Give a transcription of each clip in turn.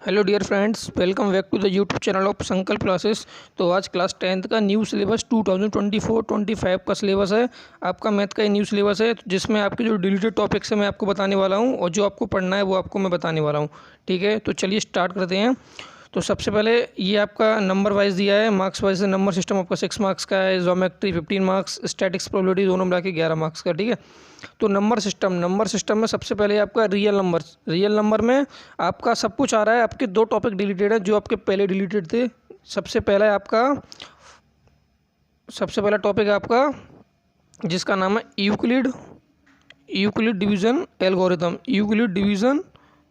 Hello dear friends, welcome back to the YouTube channel of Sankalp classes. तो आज class 10th का new syllabus 2024-25 का syllabus है। आपका मैथ का न्यू सिलेबस है जिसमें आपके जो डिलीटेड टॉपिक्स है मैं आपको बताने वाला हूं और जो आपको पढ़ना है वो आपको मैं बताने वाला हूं। ठीक है, तो चलिए स्टार्ट करते हैं। तो सबसे पहले ये आपका नंबर वाइज दिया है, मार्क्स वाइज नंबर सिस्टम आपका 6 मार्क्स का है, ज्योमेट्री 15 मार्क्स, स्टैटिक्स प्रोबेबिलिटी दोनों मिला के 11 मार्क्स का। ठीक है, तो नंबर सिस्टम में सबसे पहले आपका रियल नंबर में आपका सब कुछ आ रहा है। आपके दो टॉपिक डिलीटेड है जो आपके पहले डिलीटेड थे। सबसे पहला टॉपिक है आपका जिसका नाम है यूक्लिड डिवीज़न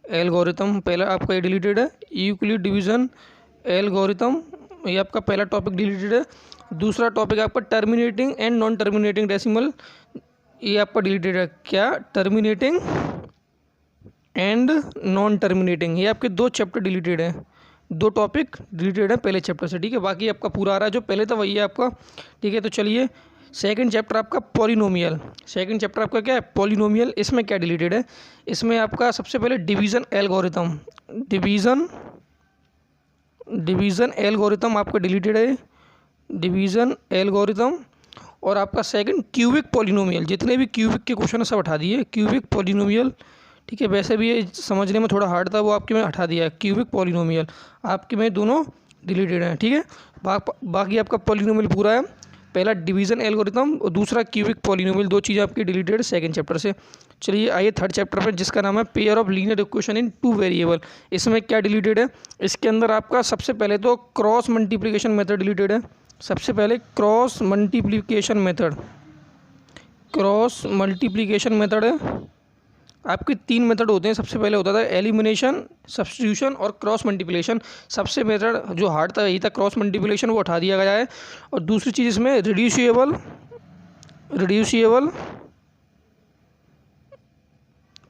एल्गोरिथम पहला आपका ये डिलीटेड है। यूक्लिड डिवीज़न एल्गोरिथम ये आपका पहला टॉपिक डिलीटेड है। दूसरा टॉपिक आपका terminating and non terminating decimal, ये आपका डिलीटेड है। क्या? टर्मिनेटिंग एंड नॉन टर्मिनेटिंग, ये आपके दो चैप्टर डिलीटेड हैं, दो टॉपिक डिलीटेड है पहले चैप्टर से। ठीक है, बाकी आपका पूरा आ रहा है, जो पहले था वही है आपका। ठीक है, तो चलिए सेकंड चैप्टर आपका पॉलिनोमियल। सेकंड चैप्टर आपका क्या है? पॉलिनोमियल। इसमें क्या डिलीटेड है? इसमें आपका सबसे पहले डिवीज़न एल्गोरिथम आपका डिलीटेड है, डिवीज़न एल्गोरिथम। और आपका सेकंड क्यूबिक पॉलिनोमियल, जितने भी क्यूबिक के क्वेश्चन है सब हटा दिए, क्यूबिक पॉलिनोमियल। ठीक है, वैसे भी ये समझने में थोड़ा हार्ड था, वो आपके में हटा दिया है। क्यूबिक पॉलिनोमियल आपके में दोनों डिलीटेड हैं। ठीक है, बाकी आपका पॉलिनोमियल पूरा है। पहला डिवीज़न एल्गोरिथम और दूसरा क्यूबिक पॉलिनोमियल, दो चीज़ें आपकी डिलीटेड सेकंड चैप्टर से। चलिए आइए थर्ड चैप्टर में जिसका नाम है pair of linear equation in two variable. इसमें क्या डिलीटेड है? इसके अंदर आपका सबसे पहले तो क्रॉस मल्टीप्लिकेशन मेथड डिलीटेड है। सबसे पहले क्रॉस मल्टीप्लिकेशन मेथड है। आपके तीन मेथड होते हैं। सबसे पहले होता था एलिमिनेशन, सब्स्टिट्यूशन और क्रॉस मल्टीप्लिकेशन। सबसे मेथड जो हार्ड था यही था क्रॉस मल्टीप्लिकेशन, वो हटा दिया गया है। और दूसरी चीज़ इसमें रिड्यूसिएबल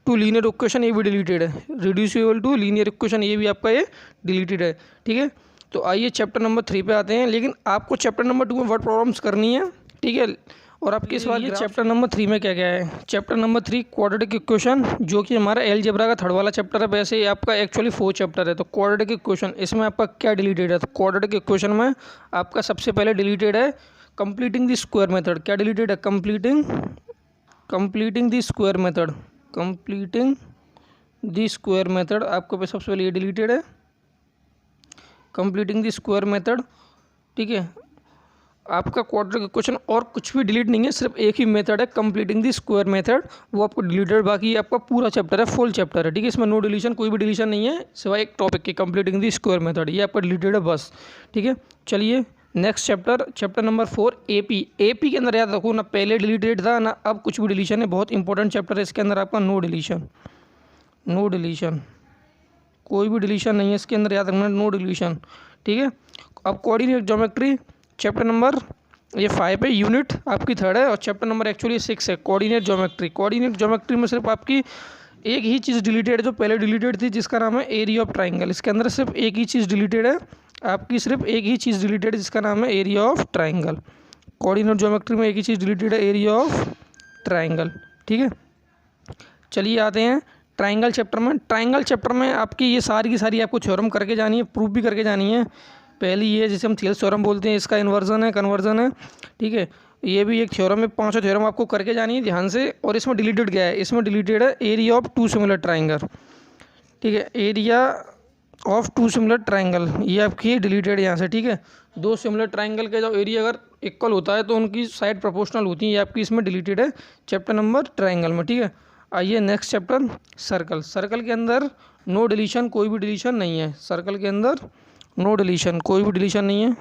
टू लीनियर इक्वेशन, ये भी डिलीटेड है। रिड्यूसिएबल टू लीनियर इक्वेशन ये भी आपका ये डिलीटेड है। ठीक है, तो आइए चैप्टर नंबर 3 पे आते हैं। लेकिन आपको चैप्टर नंबर 2 में वर्ड प्रॉब्लम्स करनी है। ठीक है, और आपके इस बार ये चैप्टर नंबर 3 में क्या क्या है? चैप्टर नंबर 3 क्वाड्रेटिक इक्वेशन, जो कि हमारा अलजेब्रा का थर्ड वाला चैप्टर है। वैसे आपका एक्चुअली 4 चैप्टर है। तो क्वाड्रेटिक इक्वेशन, इसमें आपका क्या डिलीटेड है? तो क्वाड्रेटिक इक्वेशन में आपका सबसे पहले डिलीटेड है कंप्लीटिंग द स्क्वायर मेथड। क्या डिलीटेड है? कंप्लीटिंग द स्क्वायर मेथड आपको पे सबसे पहले ये डिलीटेड है, कंप्लीटिंग द स्क्वायर मेथड। ठीक है, आपका क्वाड्रेटिक इक्वेशन और कुछ भी डिलीट नहीं है, सिर्फ एक ही मेथड है कंप्लीटिंग द स्क्वायर मेथड, वो आपको डिलीटेड। बाकी आपका पूरा चैप्टर है, फुल चैप्टर है। ठीक है, इसमें नो डिलीशन, कोई भी डिलीशन नहीं है सिवाय एक टॉपिक की, कंप्लीटिंग द स्क्वायर मेथड, ये आपका डिलीटेड है बस। ठीक है, चलिए नेक्स्ट चैप्टर नंबर 4 एपी के अंदर याद रखो ना पहले डिलीटेड था ना अब कुछ भी डिलीशन है। बहुत इंपॉर्टेंट चैप्टर है, इसके अंदर आपका नो डिलीशन, कोई भी डिलीशन नहीं है इसके अंदर, याद रखना नो डिलीशन। ठीक है, अब कोऑर्डिनेट ज्योमेट्री चैप्टर नंबर ये 5 है, यूनिट आपकी 3rd है और चैप्टर नंबर एक्चुअली 6 है, कोऑर्डिनेट ज्योमेट्री में सिर्फ आपकी एक ही चीज़ डिलीटेड है जो पहले डिलीटेड थी, जिसका नाम है एरिया ऑफ ट्राइंगल। इसके अंदर सिर्फ एक ही चीज़ डिलीटेड है आपकी, सिर्फ एक ही चीज़ डिलीटेड है जिसका नाम है area of triangle. Coordinate geometry में एक ही चीज़ डिलीटेड है, एरिया ऑफ ट्राइंगल। ठीक है, चलिए आते हैं ट्राइंगल चैप्टर में आपकी ये सारी की सारी आपको थ्योरम करके जानी है, प्रूफ भी करके जानी है। पहली ये जिसे हम थियरम थ्योरम बोलते हैं, इसका कन्वर्जन है। ठीक है, ये भी एक थ्योरम है, 5 थ्योरम आपको करके जानी है ध्यान से। और इसमें डिलीटेड क्या है? इसमें डिलीटेड है area of two similar triangle. ठीक है, area of two similar triangle ये आपकी डिलीटेड यहाँ से। ठीक है, दो सिमिलर ट्राइंगल का जो एरिया अगर इक्वल होता है तो उनकी साइड प्रोपोर्शनल होती है, ये आपकी इसमें डिलीटेड है चैप्टर नंबर ट्राइंगल में। ठीक है, आइए नेक्स्ट चैप्टर सर्कल के अंदर नो डिलीशन, कोई भी डिलीशन नहीं है। सर्कल के अंदर नो डिलीशन, कोई भी डिलीशन नहीं है,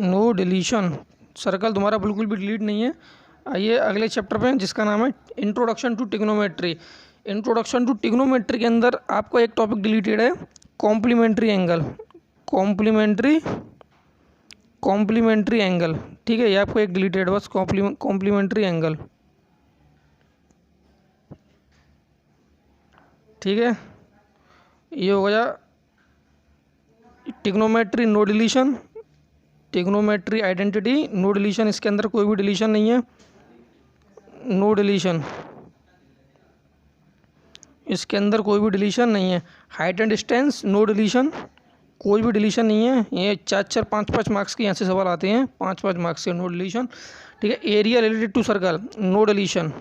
नो डिलीशन। सर्कल तुम्हारा बिल्कुल भी डिलीट नहीं है। आइए अगले चैप्टर पे जिसका नाम है इंट्रोडक्शन टू टिग्नोमेट्री के अंदर आपको एक टॉपिक डिलीटेड है कॉम्प्लीमेंट्री एंगल। ठीक है, ये आपको एक डिलीटेड बस कॉम्प्लीमेंट्री एंगल। ठीक है, ये हो गया trigonometry no deletion, trigonometry identity no deletion, इसके अंदर कोई भी डिलीशन नहीं है, नो डिलीशन। इसके अंदर कोई भी डिलीशन नहीं है। Height and distance no deletion, कोई भी डिलीशन नहीं है। ये 4-4 5-5 मार्क्स के यहाँ से सवाल आते हैं, 5-5 मार्क्स के, नो डिलीशन। ठीक है, area related to circle no deletion,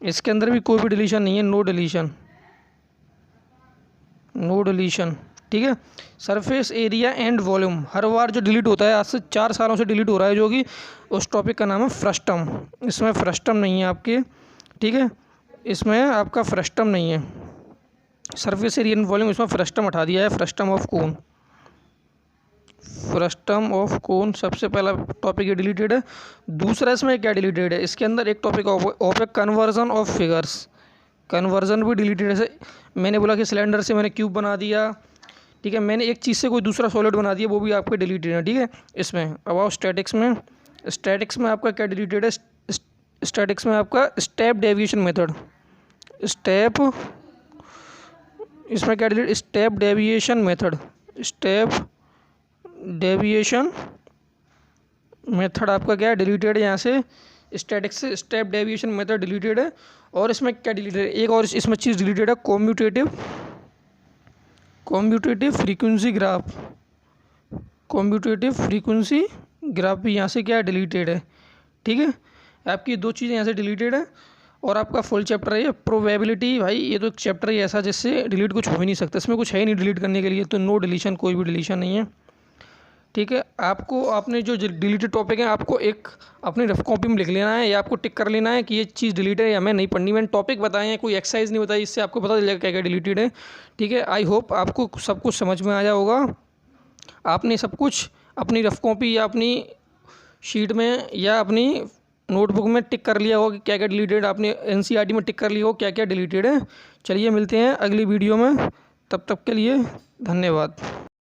इसके अंदर भी कोई भी डिलीशन नहीं है, नो डिलीशन, नो डिलीशन। ठीक है, सरफेस एरिया एंड वॉल्यूम हर बार जो डिलीट होता है, आज से 4 सालों से डिलीट हो रहा है, जो कि उस टॉपिक का नाम है फ्रस्टम। इसमें फ्रस्टम नहीं है आपके। ठीक है, इसमें आपका फ्रस्टम नहीं है, सरफेस एरिया एंड वॉल्यूम, इसमें फ्रस्टम हटा दिया है। Frustum of cone, frustum of cone सबसे पहला टॉपिक ये डिलीटेड है। दूसरा इसमें क्या डिलीटेड है, इसके अंदर एक topic of A conversion of figures, conversion भी डिलीटेड है। मैंने बोला कि सिलेंडर से मैंने क्यूब बना दिया। ठीक है, मैंने एक चीज़ से कोई दूसरा सॉलिड बना दिया, वो भी आपके डिलीटेड है। ठीक है, इसमें अबाउट स्टैटिक्स में, स्टैटिक्स में आपका क्या डिलीटेड है, स्टैटिक्स में आपका स्टेप डेविएशन मेथड, स्टेप, इसमें क्या delete, step deviation method, step deviation method आपका क्या है, डिलीटेड है यहाँ से। स्टैटिक्स से स्टेप डेविएशन मेथड डिलीटेड है। और इसमें क्या डिलीटेड है, एक और इसमें चीज़ डिलीटेड है, commutative, commutative frequency graph, commutative frequency graph भी यहाँ से क्या डिलीटेड है। ठीक है, आपकी 2 चीज़ें यहाँ से डिलीटेड है। और आपका फुल चैप्टर है ये प्रोबेबिलिटी। भाई ये तो एक चैप्टर ही ऐसा जिससे डिलीट कुछ हो ही नहीं सकता, इसमें कुछ है ही नहीं डिलीट करने के लिए, तो नो डिलीशन, कोई भी डिलीशन नहीं है। ठीक है, आपको आपने जो डिलीटेड टॉपिक है आपको एक अपनी रफ कॉपी में लिख लेना है, या आपको टिक कर लेना है कि ये चीज़ डिलीटेड है या हमें नहीं पढ़नी। मैंने टॉपिक बताए हैं, कोई एक्सरसाइज नहीं बताई, इससे आपको पता चलेगा क्या क्या डिलीटेड है। ठीक है, आई होप आपको सब कुछ समझ में आया होगा। आपने सब कुछ अपनी रफ कॉपी या अपनी शीट में या अपनी नोटबुक में टिक कर लिया होगा कि क्या क्या डिलीटेड, आपने NCERT में टिक कर लिया हो क्या क्या डिलीटेड है। चलिए मिलते हैं अगली वीडियो में, तब तक के लिए धन्यवाद।